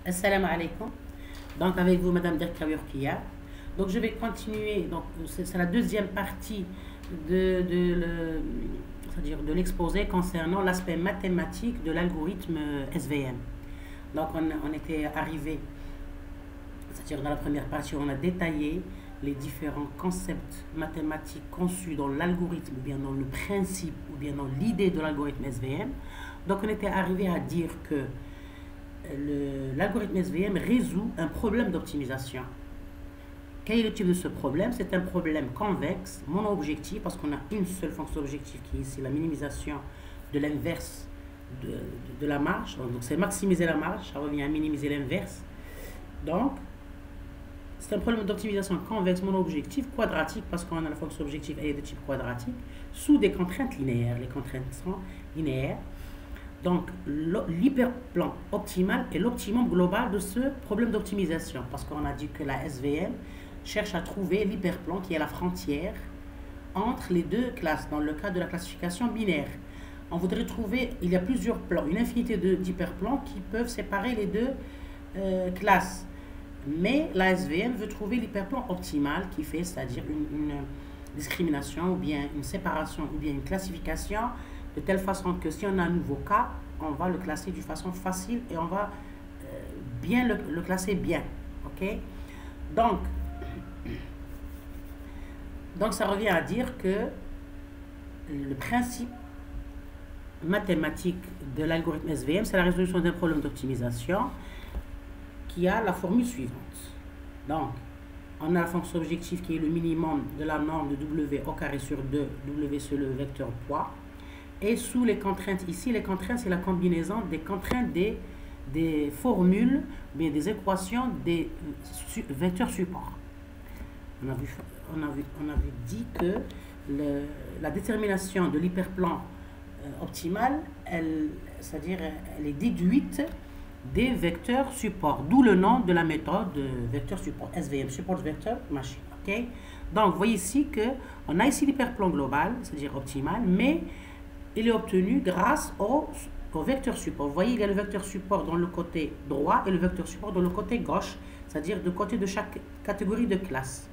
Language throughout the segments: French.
Assalamu alaikum. Donc avec vous, Madame Derkawi Rokia. Donc je vais continuer. Donc c'est la deuxième partie c'est-à-dire de l'exposé concernant l'aspect mathématique de l'algorithme SVM. Donc on était arrivé, c'est-à-dire dans la première partie, on a détaillé les différents concepts mathématiques conçus dans l'algorithme, ou bien dans le principe, ou bien dans l'idée de l'algorithme SVM. Donc on était arrivé à dire que l'algorithme SVM résout un problème d'optimisation. Quel est le type de ce problème? C'est un problème convexe, mono-objectif, parce qu'on a une seule fonction objective qui est ici la minimisation de l'inverse de la marge. Donc c'est maximiser la marge, ça revient à minimiser l'inverse. Donc c'est un problème d'optimisation convexe, mono-objectif, quadratique, parce qu'on a la fonction objective elle est de type quadratique, sous des contraintes linéaires. Les contraintes sont linéaires. Donc l'hyperplan optimal est l'optimum global de ce problème d'optimisation, parce qu'on a dit que la SVM cherche à trouver l'hyperplan qui est la frontière entre les deux classes, dans le cas de la classification binaire. On voudrait trouver, il y a plusieurs plans, une infinité d'hyperplans qui peuvent séparer les deux classes. Mais la SVM veut trouver l'hyperplan optimal qui fait, c'est-à-dire une discrimination, ou bien une séparation, ou bien une classification, de telle façon que si on a un nouveau cas, on va le classer d'une façon facile et on va bien le classer bien. Ok? Donc ça revient à dire que le principe mathématique de l'algorithme SVM, c'est la résolution d'un problème d'optimisation qui a la formule suivante. Donc, on a la fonction objective qui est le minimum de la norme de W au carré sur 2, W c'est le vecteur poids. Et sous les contraintes ici, les contraintes c'est la combinaison des contraintes des formules, bien des équations des vecteurs supports. On avait dit que la détermination de l'hyperplan optimal, c'est-à-dire elle est déduite des vecteurs supports, d'où le nom de la méthode de vecteur support, SVM, support vector machine. Okay? Donc, vous voyez ici qu'on a ici l'hyperplan global, c'est-à-dire optimal, mais il est obtenu grâce au vecteur support. Vous voyez, il y a le vecteur support dans le côté droit et le vecteur support dans le côté gauche, c'est-à-dire de côté de chaque catégorie de classe,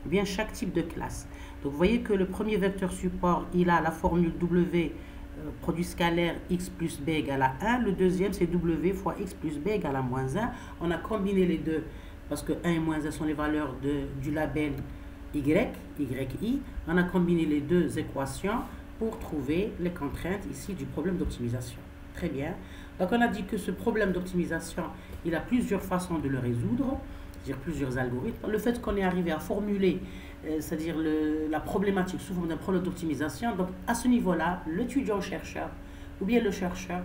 ou bien chaque type de classe. Donc, vous voyez que le premier vecteur support, il a la formule W produit scalaire x plus b égale à 1. Le deuxième, c'est W fois x plus b égale à moins 1. On a combiné les deux parce que 1 et moins 1 sont les valeurs du label y, yi. On a combiné les deux équations pour trouver les contraintes ici du problème d'optimisation. Très bien. Donc on a dit que ce problème d'optimisation, il a plusieurs façons de le résoudre, c'est-à-dire plusieurs algorithmes. Le fait qu'on est arrivé à formuler, c'est-à-dire la problématique sous forme d'un problème d'optimisation, donc à ce niveau-là, l'étudiant-chercheur ou bien le chercheur,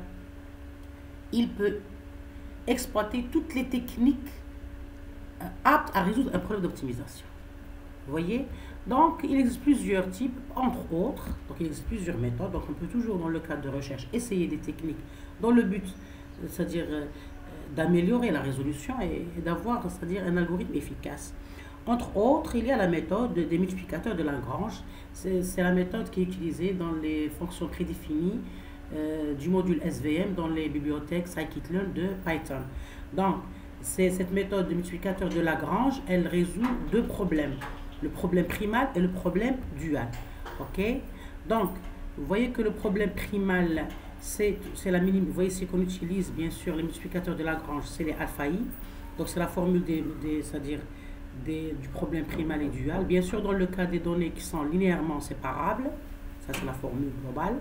il peut exploiter toutes les techniques aptes à résoudre un problème d'optimisation. Vous voyez? Donc, il existe plusieurs types, entre autres, donc il existe plusieurs méthodes, donc on peut toujours, dans le cadre de recherche, essayer des techniques dans le but, c'est-à-dire d'améliorer la résolution et d'avoir, c'est-à-dire un algorithme efficace. Entre autres, il y a la méthode des multiplicateurs de Lagrange, c'est la méthode qui est utilisée dans les fonctions prédéfinies du module SVM dans les bibliothèques scikit-learn de Python. Donc, cette méthode de multiplicateur de Lagrange, elle résout deux problèmes. Le problème primal et le problème dual. Ok? Donc, vous voyez que le problème primal, c'est la minime. Vous voyez, c'est qu'on utilise, bien sûr, les multiplicateurs de Lagrange, c'est les alpha i. Donc, c'est la formule c'est-à-dire du problème primal et dual. Bien sûr, dans le cas des données qui sont linéairement séparables, ça c'est la formule globale.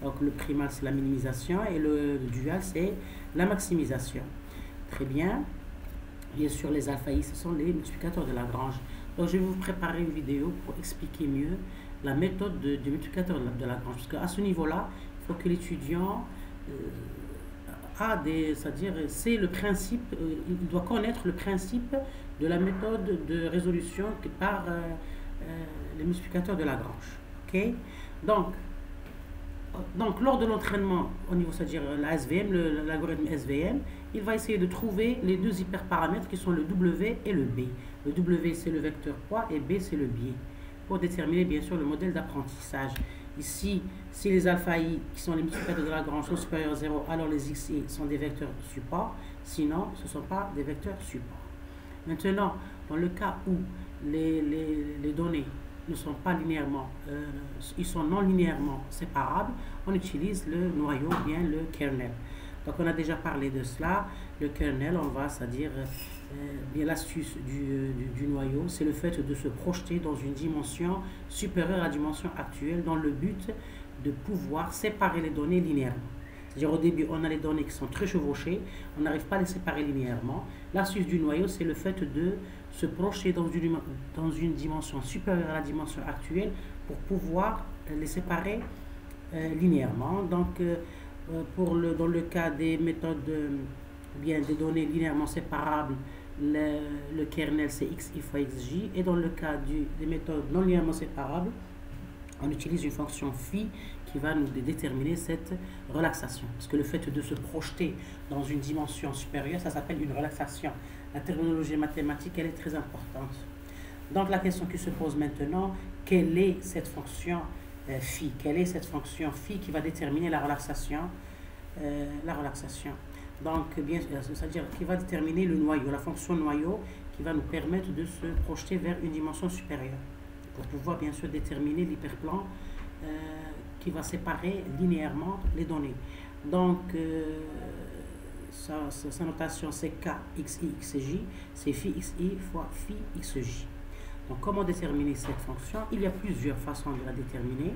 Donc, le primal, c'est la minimisation et le dual, c'est la maximisation. Très bien. Bien sûr, les alpha i, ce sont les multiplicateurs de Lagrange. Donc, je vais vous préparer une vidéo pour expliquer mieux la méthode de multiplicateur de Lagrange. Parce qu'à ce niveau-là, il faut que l'étudiant c'est-à-dire, c'est le principe, il doit connaître le principe de la méthode de résolution par les multiplicateurs de Lagrange. Ok? Donc, lors de l'entraînement au niveau, c'est-à-dire la SVM, l'algorithme SVM, il va essayer de trouver les deux hyperparamètres qui sont le W et le B. Le W, c'est le vecteur poids et B, c'est le biais, pour déterminer bien sûr le modèle d'apprentissage. Ici, si les alpha i, qui sont les multiplicateurs de Lagrange, sont supérieurs à 0, alors les xi sont des vecteurs support. Sinon, ce ne sont pas des vecteurs support. Maintenant, dans le cas où les données ne sont pas linéairement, ils sont non linéairement séparables, on utilise le noyau, bien le kernel. Donc on a déjà parlé de cela. Le kernel, on va, c'est-à-dire bien l'astuce du noyau, c'est le fait de se projeter dans une dimension supérieure à la dimension actuelle dans le but de pouvoir séparer les données linéairement. C'est-à-dire au début, on a les données qui sont très chevauchées, on n'arrive pas à les séparer linéairement. L'astuce du noyau, c'est le fait de se projeter dans une dimension supérieure à la dimension actuelle pour pouvoir les séparer linéairement. Donc, dans le cas des méthodes, bien des données linéairement séparables, le kernel c'est xi fois xj, et dans le cas des méthodes non linéairement séparables, on utilise une fonction phi qui va nous déterminer cette relaxation. Parce que le fait de se projeter dans une dimension supérieure, ça s'appelle une relaxation. La terminologie mathématique, elle est très importante. Donc la question qui se pose maintenant, quelle est cette fonction phi? Quelle est cette fonction phi qui va déterminer la relaxation? Donc, bien, c'est-à-dire qui va déterminer le noyau, la fonction noyau qui va nous permettre de se projeter vers une dimension supérieure pour pouvoir bien sûr déterminer l'hyperplan qui va séparer linéairement les données. Donc, sa notation c'est k xi xj, c'est phi xi fois phi xj. Donc, comment déterminer cette fonction? Il y a plusieurs façons de la déterminer.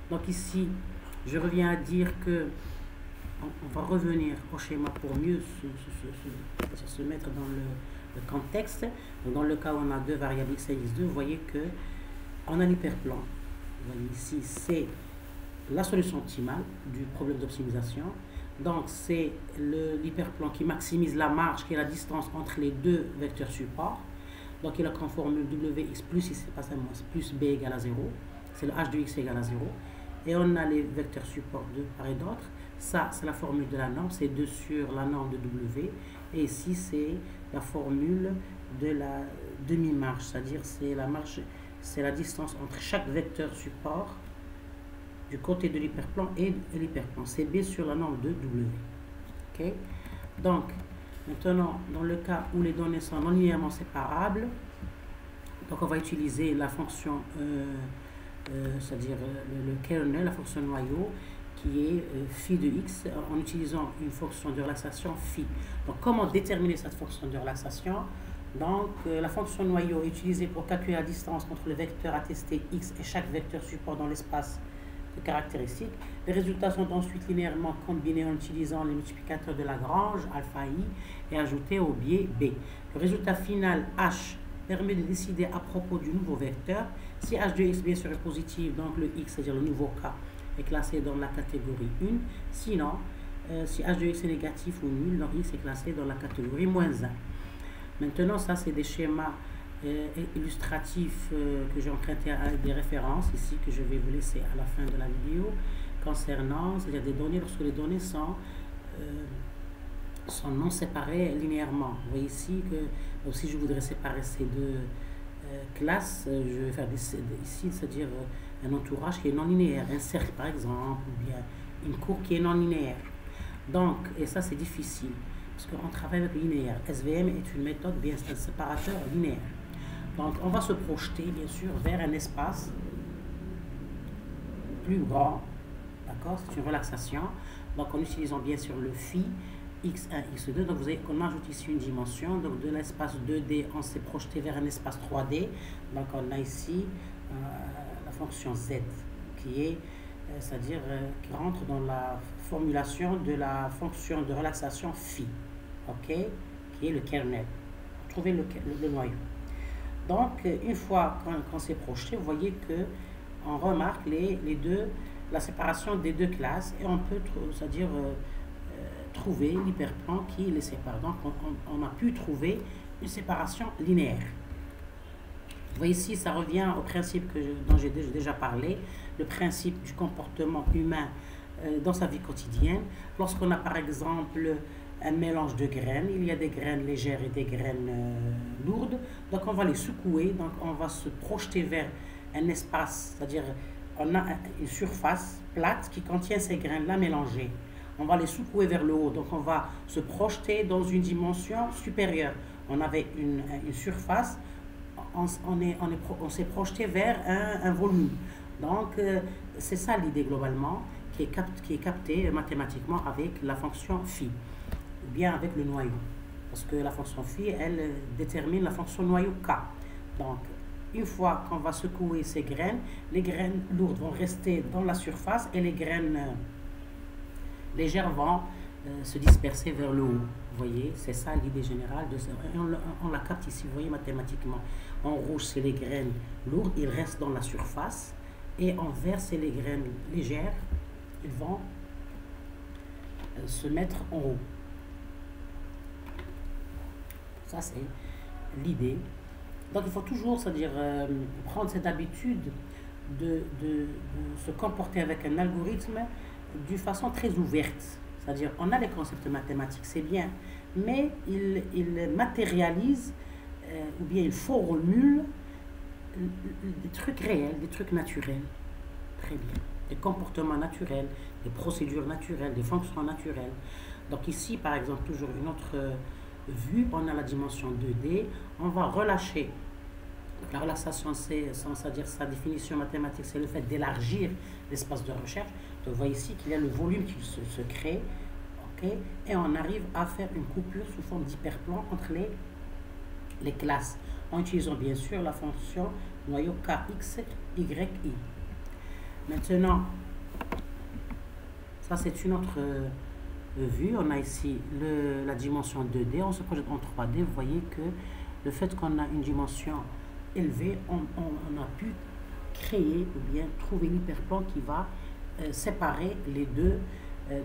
Donc ici, je reviens à dire que on va revenir au schéma pour mieux se mettre dans le contexte. Donc, dans le cas où on a deux variables x et x2, vous voyez que on a l'hyperplan. Vous voyez ici, c'est la solution optimale du problème d'optimisation. Donc, c'est l'hyperplan qui maximise la marge, qui est la distance entre les deux vecteurs supports. Donc, il a comme formule wx plus, ici c'est pas ça, plus b égale à 0. C'est le h de x égale à 0. Et on a les vecteurs supports de part et d'autre. Ça, c'est la formule de la norme, c'est 2 sur la norme de w. Et ici, c'est la formule de la demi-marge, c'est-à-dire c'est la marge, c'est la distance entre chaque vecteur support du côté de l'hyperplan et l'hyperplan. C'est b sur la norme de w. Ok. Donc, maintenant, dans le cas où les données sont non linéairement séparables, donc on va utiliser la fonction, c'est-à-dire le kernel, la fonction noyau, qui est phi de x, en utilisant une fonction de relaxation phi. Donc, comment déterminer cette fonction de relaxation? Donc, la fonction noyau est utilisée pour calculer la distance entre le vecteur attesté x et chaque vecteur support dans l'espace de caractéristiques. Les résultats sont ensuite linéairement combinés en utilisant les multiplicateurs de Lagrange, alpha i, et ajoutés au biais b. Le résultat final h permet de décider à propos du nouveau vecteur. Si h de x bien sûr est positif, donc le x, c'est-à-dire le nouveau k, est classé dans la catégorie 1. Sinon, si h de x est négatif ou nul, donc x est classé dans la catégorie moins 1. Maintenant, ça, c'est des schémas illustratifs que j'ai empruntés à des références ici, que je vais vous laisser à la fin de la vidéo, concernant, c'est-à-dire des données, lorsque les données sont non séparées linéairement. Vous voyez ici que, si je voudrais séparer ces deux classes, je vais faire ici, c'est-à-dire un entourage qui est non linéaire, un cercle par exemple, ou bien une courbe qui est non linéaire. Donc, et ça c'est difficile, parce qu'on travaille avec le linéaire. SVM est une méthode, bien c'est un séparateur linéaire. Donc, on va se projeter, bien sûr, vers un espace plus grand, d'accord? C'est une relaxation. Donc, en utilisant bien sûr le phi, x1, x2, donc vous voyez qu'on ajoute ici une dimension, donc de l'espace 2D, on s'est projeté vers un espace 3D. Donc, on a ici la fonction z, qui est, c'est-à-dire qui rentre dans la formulation de la fonction de relaxation phi, ok, qui est le kernel. Trouvez le noyau. Donc, une fois qu'on s'est projeté, vous voyez que on remarque la séparation des deux classes, et on peut, c'est-à-dire trouver l'hyperplan qui les sépare. Donc, on a pu trouver une séparation linéaire. Vous voyez ici, ça revient au principe dont j'ai déjà parlé, le principe du comportement humain dans sa vie quotidienne. Lorsqu'on a par exemple un mélange de graines, il y a des graines légères et des graines lourdes, donc on va les secouer, donc on va se projeter vers un espace, c'est-à-dire on a une surface plate qui contient ces graines-là mélangées. On va les secouer vers le haut, donc on va se projeter dans une dimension supérieure. On avait une surface, on s'est projeté vers un volume. Donc c'est ça l'idée globalement qui est captée mathématiquement avec la fonction phi, ou bien avec le noyau. Parce que la fonction phi, elle détermine la fonction noyau k. Donc une fois qu'on va secouer ces graines, les graines lourdes vont rester dans la surface et les graines légères vont se disperser vers le haut. Vous voyez, c'est ça l'idée générale. On la capte ici, vous voyez, mathématiquement. En rouge, c'est les graines lourdes, ils restent dans la surface. Et en vert, c'est les graines légères, ils vont se mettre en haut. Ça, c'est l'idée. Donc, il faut toujours, c'est-à-dire, prendre cette habitude de se comporter avec un algorithme d'une façon très ouverte. C'est-à-dire, on a les concepts mathématiques, c'est bien, mais il matérialise ou bien il formule des trucs réels, des trucs naturels. Très bien. Des comportements naturels, des procédures naturelles, des fonctions naturelles. Donc ici, par exemple, toujours une autre vue, on a la dimension 2D, on va relâcher. Donc, la relaxation, c'est-à-dire sa définition mathématique, c'est le fait d'élargir l'espace de recherche. Donc vous voyez ici qu'il y a le volume qui se crée, okay, et on arrive à faire une coupure sous forme d'hyperplan entre les classes, en utilisant bien sûr la fonction noyau kx, yi. Maintenant, ça c'est une autre vue. On a ici la dimension 2D, on se projette en 3D. Vous voyez que le fait qu'on a une dimension élevée, on a pu créer ou bien trouver l'hyperplan qui va séparer les deux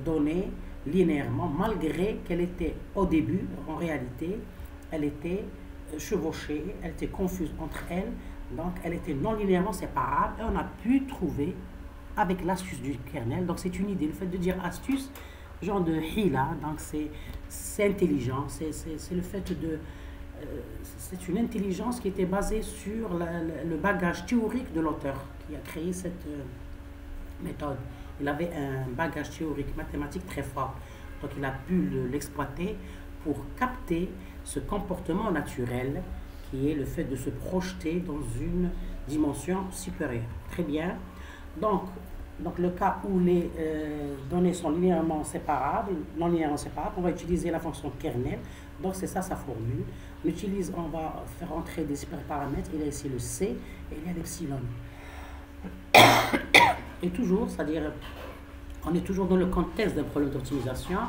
données linéairement, malgré qu'elle était au début, en réalité, elle était chevauchée, elle était confuse entre elles, donc elle était non linéairement séparable, et on a pu trouver avec l'astuce du kernel. Donc c'est une idée, le fait de dire astuce, genre de hila, donc c'est intelligent, c'est le fait de c'est une intelligence qui était basée sur le bagage théorique de l'auteur qui a créé cette méthode. Il avait un bagage théorique mathématique très fort, donc il a pu l'exploiter pour capter ce comportement naturel qui est le fait de se projeter dans une dimension supérieure. Très bien. Donc le cas où les données sont linéairement séparables, non linéairement séparables, on va utiliser la fonction kernel. Donc c'est ça sa formule. On va faire entrer des hyperparamètres. Il y a ici le C et il y a l'epsilon. Et toujours, c'est-à-dire, on est toujours dans le contexte d'un problème d'optimisation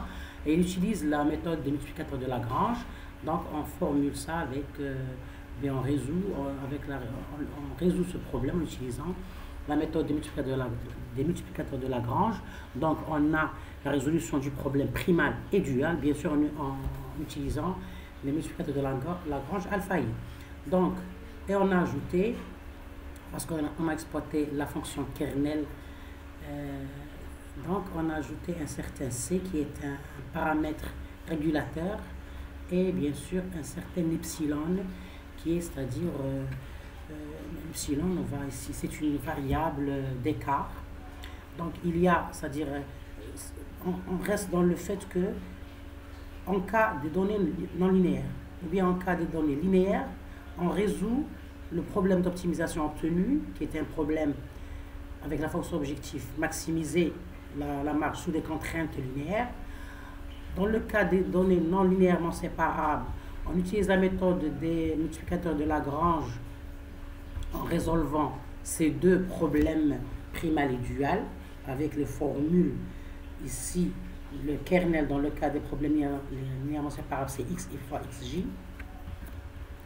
et il utilise la méthode des multiplicateurs de Lagrange. Donc on formule ça avec, bien on résout ce problème en utilisant la méthode des multiplicateurs de Lagrange. Donc on a la résolution du problème primal et dual, bien sûr en utilisant les multiplicateurs de Lagrange alpha i. Donc, et on a ajouté, parce qu'on a exploité la fonction kernel, donc on a ajouté un certain C qui est un paramètre régulateur, et bien sûr un certain epsilon qui est, c'est-à-dire epsilon, on va ici, c'est une variable d'écart. Donc il y a, c'est-à-dire on reste dans le fait que en cas de données non linéaires ou bien en cas de données linéaires, on résout le problème d'optimisation obtenu, qui est un problème avec la fonction objectif, maximiser la marge sous des contraintes linéaires. Dans le cas des données non linéairement séparables, on utilise la méthode des multiplicateurs de Lagrange en résolvant ces deux problèmes primal et dual avec les formules ici. Le kernel dans le cas des problèmes linéairement séparables, c'est x fois xj.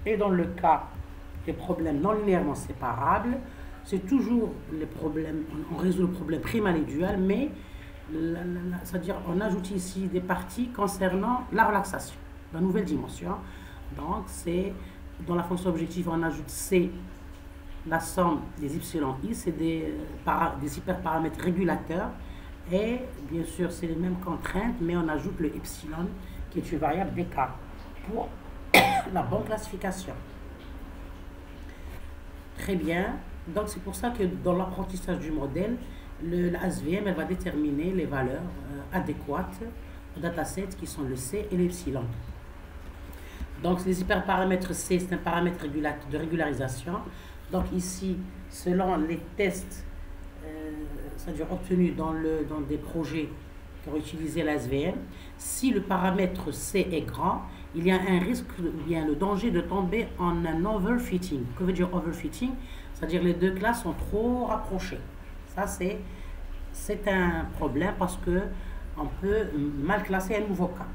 Et dans le cas des problèmes non linéairement séparables, c'est toujours les problèmes, on résout le problème primal et dual, mais c'est-à-dire on ajoute ici des parties concernant la relaxation, la nouvelle dimension. Donc c'est dans la fonction objective, on ajoute c, la somme des epsilon i, c'est des hyperparamètres régulateurs. Et bien sûr, c'est les mêmes contraintes, mais on ajoute le epsilon, qui est une variable d'écart, pour la bonne classification. Très bien. Donc c'est pour ça que dans l'apprentissage du modèle, la SVM elle va déterminer les valeurs adéquates au dataset qui sont le C et l'epsilon. Donc les hyperparamètres C, c'est un paramètre de régularisation. Donc ici, selon les tests c'est-à-dire obtenus dans des projets qui ont utilisé la SVM, si le paramètre C est grand, il y a un risque, bien le danger de tomber en un overfitting. Que veut dire overfitting? C'est-à-dire les deux classes sont trop rapprochées. Ça, c'est un problème parce que on peut mal classer un nouveau cas.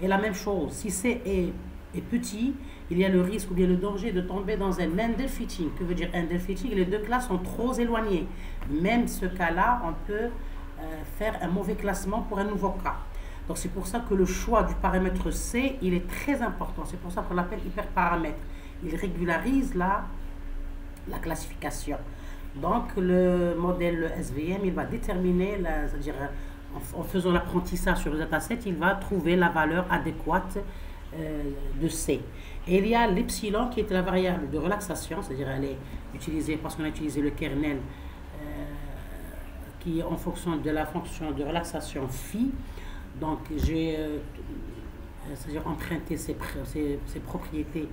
Et la même chose, si C est petit, il y a le risque ou bien le danger de tomber dans un underfitting. Que veut dire underfitting? Les deux classes sont trop éloignées. Même ce cas-là, on peut faire un mauvais classement pour un nouveau cas. Donc c'est pour ça que le choix du paramètre C, il est très important. C'est pour ça qu'on l'appelle hyperparamètre. Il régularise la classification. Donc le modèle le SVM, il va déterminer, c'est-à-dire en faisant l'apprentissage sur le dataset, il va trouver la valeur adéquate de C. Et il y a l'epsilon qui est la variable de relaxation, c'est-à-dire elle est utilisée parce qu'on a utilisé le kernel qui est en fonction de la fonction de relaxation phi. Donc j'ai c'est-à-dire emprunté ces propriétés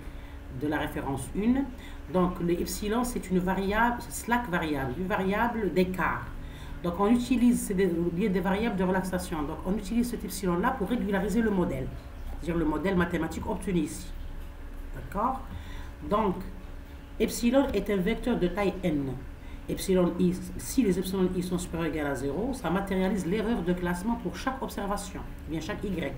de la référence 1. Donc le epsilon c'est une variable, slack variable, une variable d'écart. Donc on utilise bien des variables de relaxation. Donc on utilise cet epsilon là pour régulariser le modèle, c'est-à-dire le modèle mathématique obtenu ici. D'accord? Donc epsilon est un vecteur de taille n. Epsilon i, si les epsilon i sont supérieurs ou égaux à 0, ça matérialise l'erreur de classement pour chaque observation, ou bien chaque y.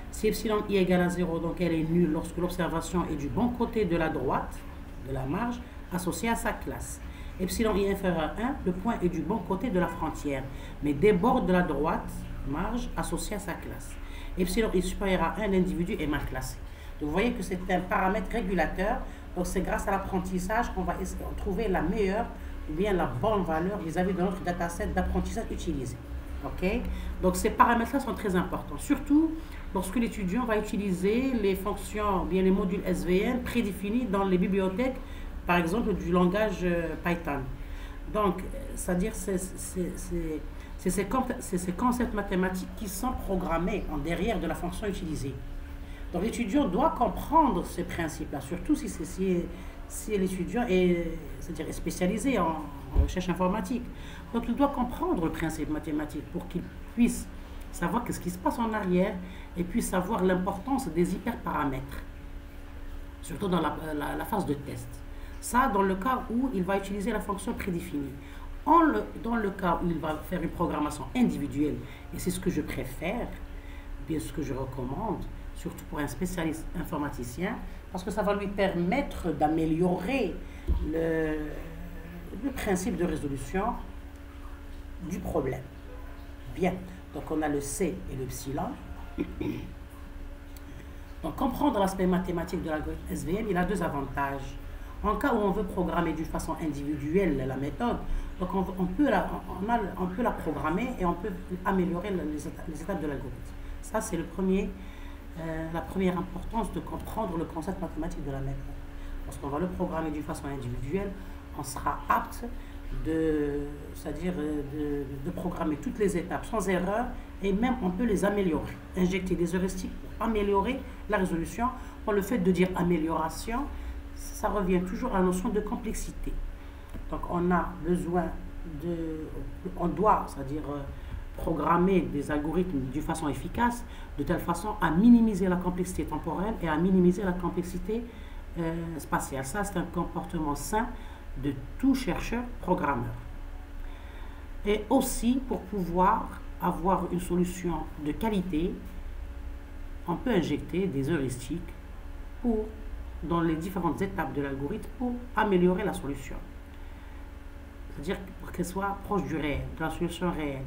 Si epsilon i égale à 0, donc elle est nulle lorsque l'observation est du bon côté de la droite, de la marge, associée à sa classe. Epsilon i inférieur à 1, le point est du bon côté de la frontière, mais déborde de la droite, marge, associée à sa classe. Epsilon i supérieur à 1, l'individu est mal classé. Donc vous voyez que c'est un paramètre régulateur, donc c'est grâce à l'apprentissage qu'on va trouver la meilleure ou bien la bonne valeur vis-à-vis de notre dataset d'apprentissage utilisé. Ok? Donc ces paramètres-là sont très importants, surtout lorsque l'étudiant va utiliser les fonctions, bien les modules SVM prédéfinis dans les bibliothèques, par exemple du langage Python. Donc, c'est-à-dire c'est ces concepts mathématiques qui sont programmés en derrière de la fonction utilisée. Donc l'étudiant doit comprendre ces principes-là, surtout si l'étudiant est, c'est-à-dire est spécialisé en recherche informatique. Donc il doit comprendre le principe mathématique pour qu'il puisse savoir qu'est-ce qui se passe en arrière et puis savoir l'importance des hyperparamètres, surtout dans la phase de test. Ça, dans le cas où il va utiliser la fonction prédéfinie. Dans le cas où il va faire une programmation individuelle, et c'est ce que je préfère, bien ce que je recommande, surtout pour un spécialiste informaticien, parce que ça va lui permettre d'améliorer le principe de résolution du problème. Bien, donc on a le C et le epsilon. Donc comprendre l'aspect mathématique de l'algorithme SVM, il a deux avantages. En cas où on veut programmer d'une façon individuelle la méthode, donc on peut la programmer et on peut améliorer les étapes de l'algorithme. Ça, c'est la première importance de comprendre le concept mathématique de la méthode. Lorsqu'on va le programmer d'une façon individuelle, on sera apte c'est-à-dire de programmer toutes les étapes sans erreur et même on peut les améliorer, injecter des heuristiques pour améliorer la résolution. Pour le fait de dire amélioration, ça revient toujours à la notion de complexité. Donc on a besoin on doit, c'est-à-dire programmer des algorithmes d'une façon efficace, de telle façon à minimiser la complexité temporelle et à minimiser la complexité spatiale. Ça, c'est un comportement sain de tout chercheur programmeur. Et aussi, pour pouvoir avoir une solution de qualité, on peut injecter des heuristiques dans les différentes étapes de l'algorithme pour améliorer la solution. C'est-à-dire pour qu'elle soit proche du réel, de la solution réelle.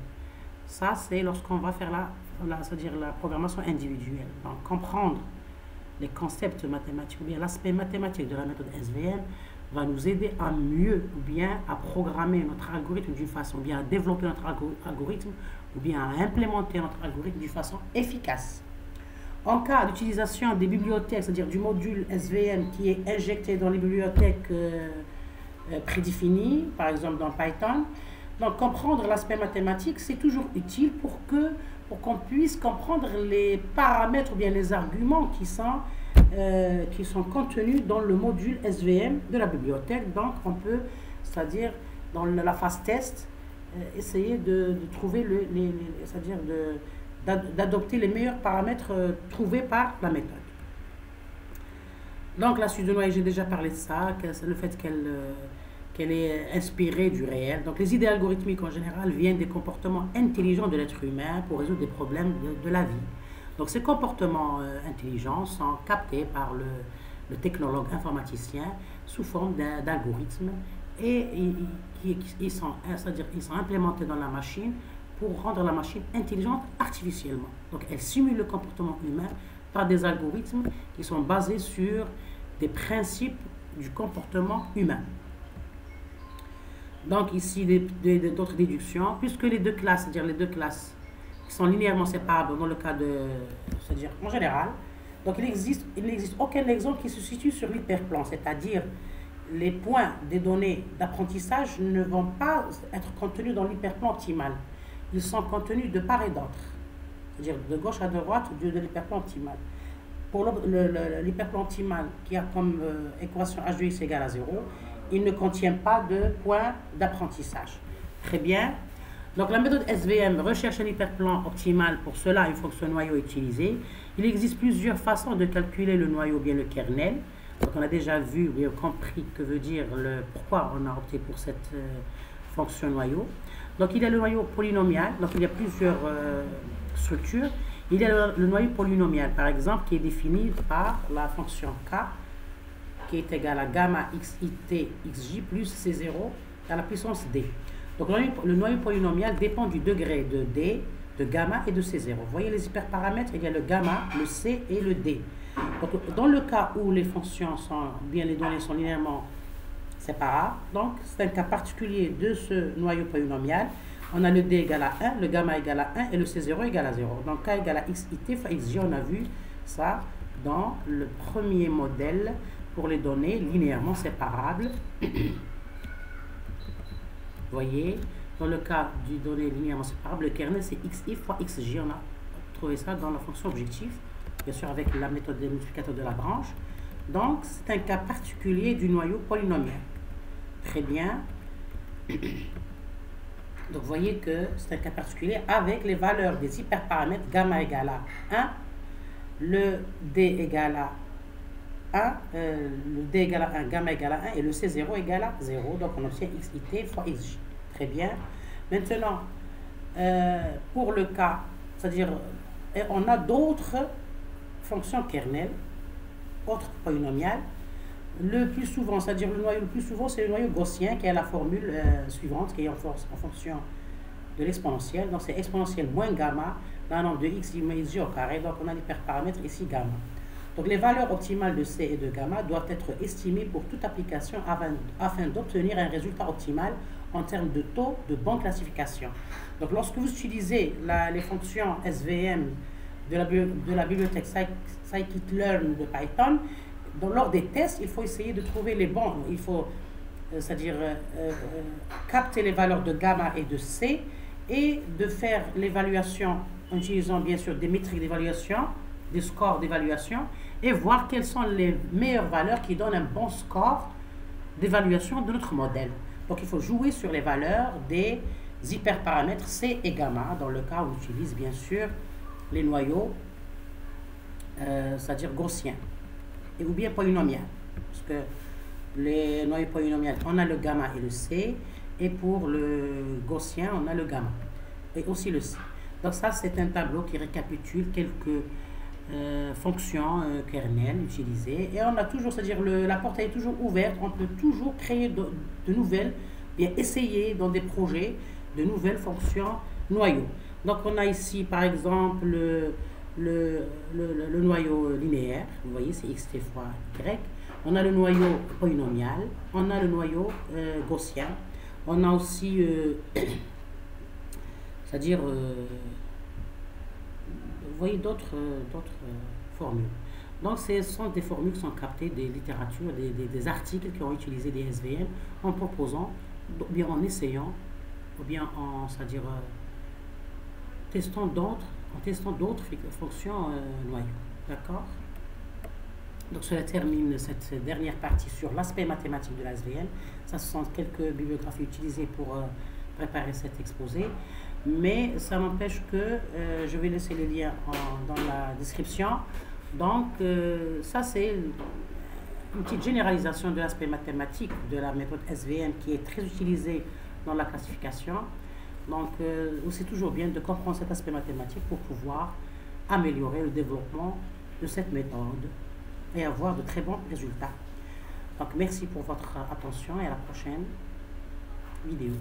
Ça, c'est lorsqu'on va faire c'est-à-dire la programmation individuelle. Donc, comprendre les concepts mathématiques ou bien l'aspect mathématique de la méthode SVM va nous aider à mieux ou bien à programmer notre algorithme d'une façon, bien à développer notre algorithme ou bien à implémenter notre algorithme d'une façon efficace. En cas d'utilisation des bibliothèques, c'est-à-dire du module SVM qui est injecté dans les bibliothèques prédéfinis, par exemple dans Python. Donc comprendre l'aspect mathématique, c'est toujours utile pour qu'on puisse comprendre les paramètres ou bien les arguments qui sont contenus dans le module SVM de la bibliothèque. Donc on peut, c'est-à-dire dans la phase test, essayer de trouver c'est-à-dire d'adopter les meilleurs paramètres trouvés par la méthode. Donc la suite de noyau, j'ai déjà parlé de ça, le fait qu'elle est inspirée du réel. Donc les idées algorithmiques en général viennent des comportements intelligents de l'être humain pour résoudre des problèmes de la vie. Donc ces comportements intelligents sont captés par le technologue informaticien sous forme d'algorithmes et ils sont implémentés dans la machine pour rendre la machine intelligente artificiellement. Donc elle simule le comportement humain par des algorithmes qui sont basés sur des principes du comportement humain. Donc ici d'autres déductions, puisque les deux classes, c'est-à-dire les deux classes qui sont linéairement séparables dans le cas c'est-à-dire en général, donc il n'existe aucun exemple qui se situe sur l'hyperplan, c'est-à-dire les points des données d'apprentissage ne vont pas être contenus dans l'hyperplan optimal. Ils sont contenus de part et d'autre, c'est-à-dire de gauche à droite de l'hyperplan optimal. Pour l'hyperplan optimal qui a comme équation h de x égale à 0, il ne contient pas de points d'apprentissage. Très bien. Donc la méthode SVM recherche un hyperplan optimal. Pour cela, une fonction noyau est utilisée. Il existe plusieurs façons de calculer le noyau ou bien le kernel. Donc on a déjà vu, bien compris que veut dire pourquoi on a opté pour cette fonction noyau. Donc il y a le noyau polynomial. Donc il y a plusieurs structures. Il y a le noyau polynomial, par exemple, qui est défini par la fonction k, qui est égale à gamma xit xj plus c0 à la puissance d. Donc le noyau polynomial dépend du degré de d, de gamma et de c0. Vous voyez les hyperparamètres, il y a le gamma, le c et le d. Donc dans le cas où les fonctions les données sont linéairement séparables, donc c'est un cas particulier de ce noyau polynomial. On a le d égale à 1, le gamma égale à 1 et le c0 égale à 0. Donc k égale à xit fois xj, on a vu ça dans le premier modèle pour les données linéairement séparables. Vous voyez, dans le cas du données linéairement séparables, le kernel c'est xi fois xj. On a trouvé ça dans la fonction objectif, bien sûr avec la méthode des multiplicateurs de Lagrange. Donc c'est un cas particulier du noyau polynomial. Très bien. Donc vous voyez que c'est un cas particulier avec les valeurs des hyperparamètres gamma égale à 1, le d égale à 1, le d égale à 1, gamma égale à 1 et le c0 égale à 0. Donc on obtient xit fois xj. Très bien. Maintenant, pour le cas, c'est-à-dire on a d'autres fonctions kernel, autres polynomiales. Le plus souvent, c'est-à-dire le noyau le plus souvent, c'est le noyau gaussien qui a la formule suivante, qui est en fonction de l'exponentielle. Donc c'est exponentielle moins gamma d'un nombre de x moins xj au carré. Donc on a l'hyperparamètre ici gamma. Donc les valeurs optimales de c et de gamma doivent être estimées pour toute application afin d'obtenir un résultat optimal en termes de taux de bonne classification. Donc lorsque vous utilisez les fonctions SVM de la bibliothèque scikit-learn de Python, lors des tests, il faut essayer de trouver les bons, il faut c'est-à-dire capter les valeurs de gamma et de c et de faire l'évaluation en utilisant bien sûr des métriques d'évaluation, des scores d'évaluation et voir quelles sont les meilleures valeurs qui donnent un bon score d'évaluation de notre modèle. Donc il faut jouer sur les valeurs des hyperparamètres c et gamma dans le cas où on utilise bien sûr les noyaux, c'est-à-dire gaussiens. Ou bien polynomial, parce que les noyaux polynomiaux, on a le gamma et le c, et pour le gaussien, on a le gamma, et aussi le c. Donc ça, c'est un tableau qui récapitule quelques fonctions kernel utilisées, et on a toujours, c'est-à-dire la porte est toujours ouverte, on peut toujours créer de nouvelles, bien essayer dans des projets, de nouvelles fonctions noyaux. Donc on a ici, par exemple, le noyau linéaire, vous voyez, c'est xt fois y. On a le noyau polynomial, on a le noyau gaussien, on a aussi, c'est-à-dire, vous voyez d'autres formules. Donc, ce sont des formules qui sont captées des littératures, des articles qui ont utilisé des SVM en proposant, ou bien en essayant, ou bien en, c'est-à-dire, testant d'autres fonctions noyaux. D'accord? Donc, cela termine cette dernière partie sur l'aspect mathématique de la SVM. Ça, ce sont quelques bibliographies utilisées pour préparer cet exposé. Mais ça n'empêche que je vais laisser les liens dans la description. Donc, ça, c'est une petite généralisation de l'aspect mathématique de la méthode SVM qui est très utilisée dans la classification. Donc, c'est toujours bien de comprendre cet aspect mathématique pour pouvoir améliorer le développement de cette méthode et avoir de très bons résultats. Donc, merci pour votre attention et à la prochaine vidéo.